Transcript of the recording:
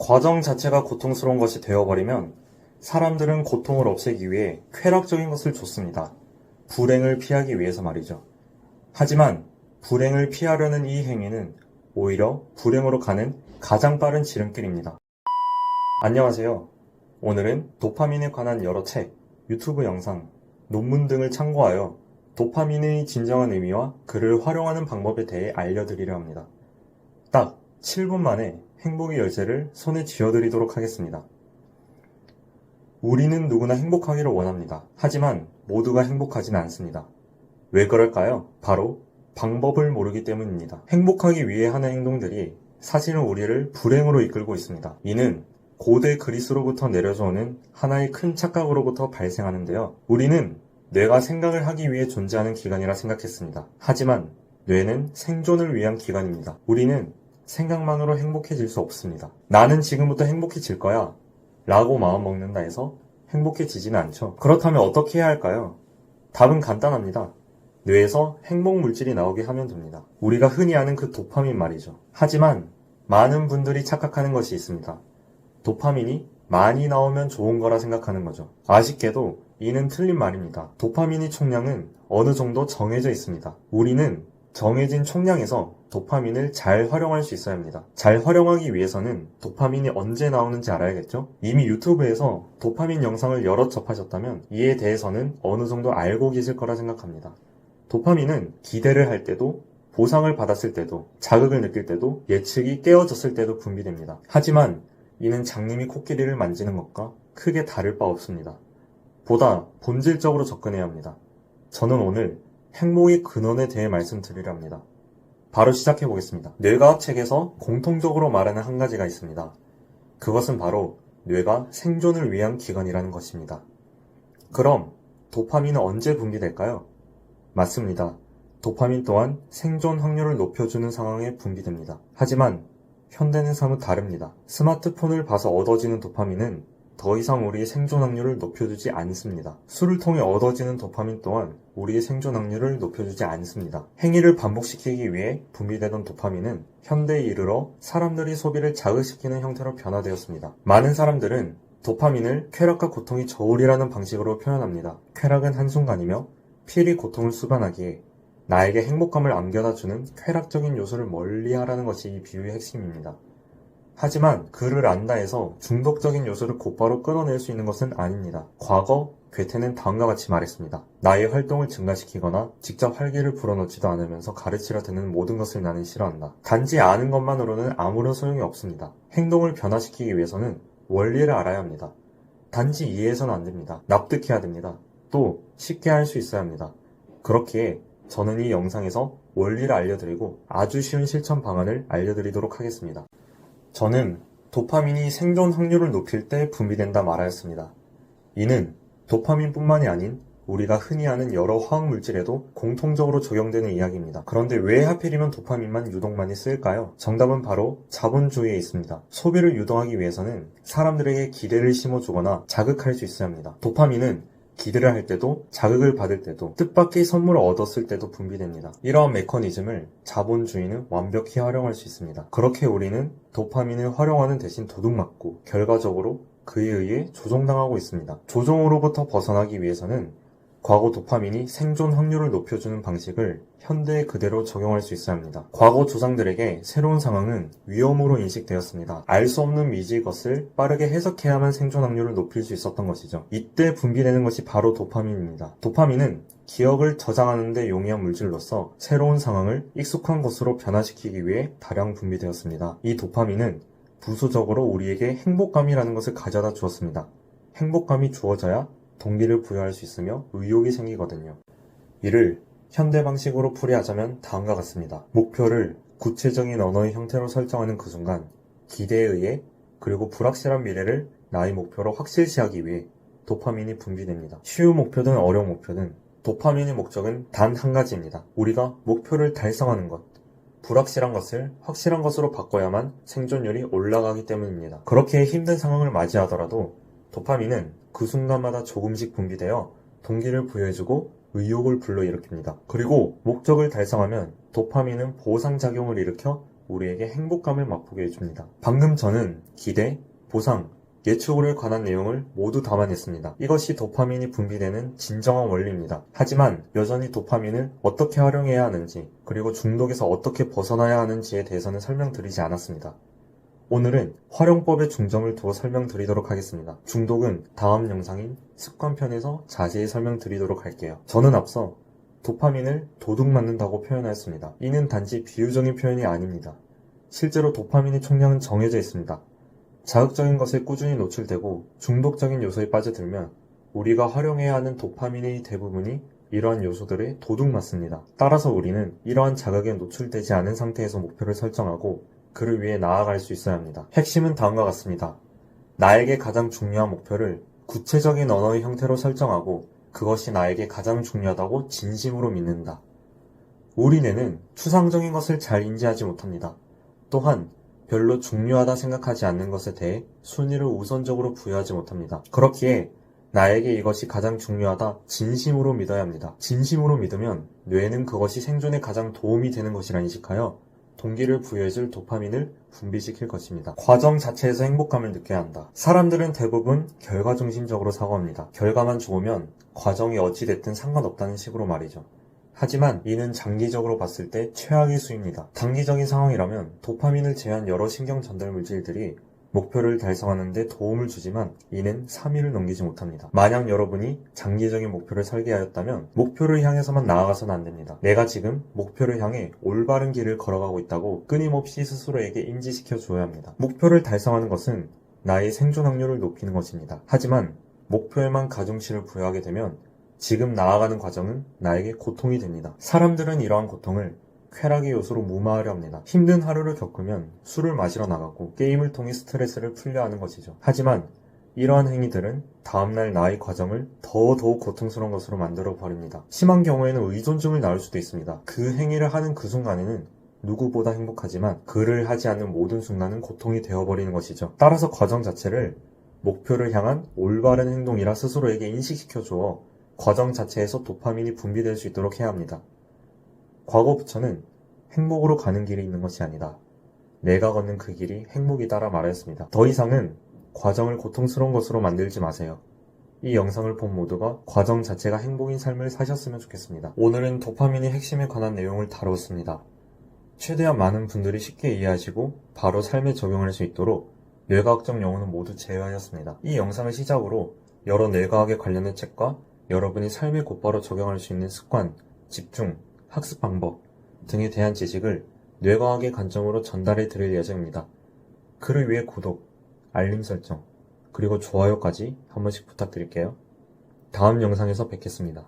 과정 자체가 고통스러운 것이 되어버리면 사람들은 고통을 없애기 위해 쾌락적인 것을 줬습니다. 불행을 피하기 위해서 말이죠. 하지만 불행을 피하려는 이 행위는 오히려 불행으로 가는 가장 빠른 지름길입니다. 안녕하세요. 오늘은 도파민에 관한 여러 책, 유튜브 영상, 논문 등을 참고하여 도파민의 진정한 의미와 그를 활용하는 방법에 대해 알려드리려 합니다. 딱 7분 만에 행복의 열쇠를 손에 쥐어드리도록 하겠습니다. 우리는 누구나 행복하기를 원합니다. 하지만 모두가 행복하지는 않습니다. 왜 그럴까요? 바로 방법을 모르기 때문입니다. 행복하기 위해 하는 행동들이 사실은 우리를 불행으로 이끌고 있습니다. 이는 고대 그리스로부터 내려져 오는 하나의 큰 착각으로부터 발생하는데요. 우리는 뇌가 생각을 하기 위해 존재하는 기관이라 생각했습니다. 하지만 뇌는 생존을 위한 기관입니다. 우리는 생각만으로 행복해질 수 없습니다. 나는 지금부터 행복해질 거야 라고 마음먹는다 해서 행복해지지는 않죠. 그렇다면 어떻게 해야 할까요? 답은 간단합니다. 뇌에서 행복 물질이 나오게 하면 됩니다. 우리가 흔히 아는 그 도파민 말이죠. 하지만 많은 분들이 착각하는 것이 있습니다. 도파민이 많이 나오면 좋은 거라 생각하는 거죠. 아쉽게도 이는 틀린 말입니다. 도파민의 총량은 어느 정도 정해져 있습니다. 우리는 정해진 총량에서 도파민을 잘 활용할 수 있어야 합니다. 잘 활용하기 위해서는 도파민이 언제 나오는지 알아야겠죠? 이미 유튜브에서 도파민 영상을 여러 접하셨다면 이에 대해서는 어느 정도 알고 계실 거라 생각합니다. 도파민은 기대를 할 때도, 보상을 받았을 때도, 자극을 느낄 때도, 예측이 깨어졌을 때도 분비됩니다. 하지만 이는 장님이 코끼리를 만지는 것과 크게 다를 바 없습니다. 보다 본질적으로 접근해야 합니다. 저는 오늘 행복의 근원에 대해 말씀드리려 합니다. 바로 시작해 보겠습니다. 뇌과학 책에서 공통적으로 말하는 한 가지가 있습니다. 그것은 바로 뇌가 생존을 위한 기관이라는 것입니다. 그럼 도파민은 언제 분비될까요? 맞습니다. 도파민 또한 생존 확률을 높여주는 상황에 분비됩니다. 하지만 현대는 사뭇 다릅니다. 스마트폰을 봐서 얻어지는 도파민은 더 이상 우리의 생존 확률을 높여주지 않습니다. 술을 통해 얻어지는 도파민 또한 우리의 생존 확률을 높여주지 않습니다. 행위를 반복시키기 위해 분비되던 도파민은 현대에 이르러 사람들이 소비를 자극시키는 형태로 변화되었습니다. 많은 사람들은 도파민을 쾌락과 고통이 저울이라는 방식으로 표현합니다. 쾌락은 한순간이며 필히 고통을 수반하기에 나에게 행복감을 안겨다주는 쾌락적인 요소를 멀리하라는 것이 이 비유의 핵심입니다. 하지만 그를 안다 해서 중독적인 요소를 곧바로 끊어낼 수 있는 것은 아닙니다. 과거 괴테는 다음과 같이 말했습니다. 나의 활동을 증가시키거나 직접 활기를 불어넣지도 않으면서 가르치려 드는 모든 것을 나는 싫어한다. 단지 아는 것만으로는 아무런 소용이 없습니다. 행동을 변화시키기 위해서는 원리를 알아야 합니다. 단지 이해해서는 안 됩니다. 납득해야 됩니다. 또 쉽게 할 수 있어야 합니다. 그렇기에 저는 이 영상에서 원리를 알려드리고 아주 쉬운 실천 방안을 알려드리도록 하겠습니다. 저는 도파민이 생존 확률을 높일 때 분비된다 말하였습니다. 이는 도파민뿐만이 아닌 우리가 흔히 아는 여러 화학물질에도 공통적으로 적용되는 이야기입니다. 그런데 왜 하필이면 도파민만 유독 많이 쓰일까요? 정답은 바로 자본주의에 있습니다. 소비를 유도하기 위해서는 사람들에게 기대를 심어주거나 자극할 수 있어야 합니다. 도파민은 기대를 할 때도 자극을 받을 때도 뜻밖의 선물을 얻었을 때도 분비됩니다. 이러한 메커니즘을 자본주의는 완벽히 활용할 수 있습니다. 그렇게 우리는 도파민을 활용하는 대신 도둑맞고 결과적으로 그에 의해 조종당하고 있습니다. 조종으로부터 벗어나기 위해서는 과거 도파민이 생존 확률을 높여주는 방식을 현대에 그대로 적용할 수 있어야 합니다. 과거 조상들에게 새로운 상황은 위험으로 인식되었습니다. 알 수 없는 미지의 것을 빠르게 해석해야만 생존 확률을 높일 수 있었던 것이죠. 이때 분비되는 것이 바로 도파민입니다. 도파민은 기억을 저장하는 데 용이한 물질로서 새로운 상황을 익숙한 것으로 변화시키기 위해 다량 분비되었습니다. 이 도파민은 부수적으로 우리에게 행복감이라는 것을 가져다 주었습니다. 행복감이 주어져야 동기를 부여할 수 있으며 의욕이 생기거든요. 이를 현대 방식으로 풀이하자면 다음과 같습니다. 목표를 구체적인 언어의 형태로 설정하는 그 순간 기대에 의해 그리고 불확실한 미래를 나의 목표로 확실시하기 위해 도파민이 분비됩니다. 쉬운 목표든 어려운 목표든 도파민의 목적은 단 한 가지입니다. 우리가 목표를 달성하는 것, 불확실한 것을 확실한 것으로 바꿔야만 생존율이 올라가기 때문입니다. 그렇게 힘든 상황을 맞이하더라도 도파민은 그 순간마다 조금씩 분비되어 동기를 부여해주고 의욕을 불러일으킵니다. 그리고 목적을 달성하면 도파민은 보상작용을 일으켜 우리에게 행복감을 맛보게 해줍니다. 방금 저는 기대, 보상, 예측에 관한 내용을 모두 담아냈습니다. 이것이 도파민이 분비되는 진정한 원리입니다. 하지만 여전히 도파민을 어떻게 활용해야 하는지, 그리고 중독에서 어떻게 벗어나야 하는지에 대해서는 설명드리지 않았습니다. 오늘은 활용법의 중점을 두어 설명드리도록 하겠습니다. 중독은 다음 영상인 습관편에서 자세히 설명드리도록 할게요. 저는 앞서 도파민을 도둑 맞는다고 표현하였습니다. 이는 단지 비유적인 표현이 아닙니다. 실제로 도파민의 총량은 정해져 있습니다. 자극적인 것에 꾸준히 노출되고 중독적인 요소에 빠져들면 우리가 활용해야 하는 도파민의 대부분이 이러한 요소들에 도둑 맞습니다. 따라서 우리는 이러한 자극에 노출되지 않은 상태에서 목표를 설정하고 그를 위해 나아갈 수 있어야 합니다. 핵심은 다음과 같습니다. 나에게 가장 중요한 목표를 구체적인 언어의 형태로 설정하고 그것이 나에게 가장 중요하다고 진심으로 믿는다. 우리 뇌는 추상적인 것을 잘 인지하지 못합니다. 또한 별로 중요하다 생각하지 않는 것에 대해 순위를 우선적으로 부여하지 못합니다. 그렇기에 나에게 이것이 가장 중요하다 진심으로 믿어야 합니다. 진심으로 믿으면 뇌는 그것이 생존에 가장 도움이 되는 것이라 인식하여 동기를 부여해줄 도파민을 분비시킬 것입니다. 과정 자체에서 행복감을 느껴야 한다. 사람들은 대부분 결과중심적으로 사고합니다. 결과만 좋으면 과정이 어찌됐든 상관없다는 식으로 말이죠. 하지만 이는 장기적으로 봤을 때 최악의 수입니다. 단기적인 상황이라면 도파민을 제외한 여러 신경 전달 물질들이 목표를 달성하는 데 도움을 주지만 이는 3일을 넘기지 못합니다. 만약 여러분이 장기적인 목표를 설계하였다면 목표를 향해서만 나아가서는 안 됩니다. 내가 지금 목표를 향해 올바른 길을 걸어가고 있다고 끊임없이 스스로에게 인지시켜 주어야 합니다. 목표를 달성하는 것은 나의 생존 확률을 높이는 것입니다. 하지만 목표에만 가중치를 부여하게 되면 지금 나아가는 과정은 나에게 고통이 됩니다. 사람들은 이러한 고통을 쾌락의 요소로 무마하려 합니다. 힘든 하루를 겪으면 술을 마시러 나가고 게임을 통해 스트레스를 풀려 하는 것이죠. 하지만 이러한 행위들은 다음날 나의 과정을 더더욱 고통스러운 것으로 만들어 버립니다. 심한 경우에는 의존증을 낳을 수도 있습니다. 그 행위를 하는 그 순간에는 누구보다 행복하지만 그를 하지 않는 모든 순간은 고통이 되어버리는 것이죠. 따라서 과정 자체를 목표를 향한 올바른 행동이라 스스로에게 인식시켜 주어 과정 자체에서 도파민이 분비될 수 있도록 해야 합니다. 과거 부처는 행복으로 가는 길이 있는 것이 아니다. 내가 걷는 그 길이 행복이다라 말하였습니다. 더 이상은 과정을 고통스러운 것으로 만들지 마세요. 이 영상을 본 모두가 과정 자체가 행복인 삶을 사셨으면 좋겠습니다. 오늘은 도파민의 핵심에 관한 내용을 다루었습니다. 최대한 많은 분들이 쉽게 이해하시고 바로 삶에 적용할 수 있도록 뇌과학적 용어는 모두 제외하였습니다. 이 영상을 시작으로 여러 뇌과학에 관련된 책과 여러분이 삶에 곧바로 적용할 수 있는 습관, 집중, 학습 방법 등에 대한 지식을 뇌과학의 관점으로 전달해 드릴 예정입니다. 그를 위해 구독, 알림 설정, 그리고 좋아요까지 한 번씩 부탁드릴게요. 다음 영상에서 뵙겠습니다.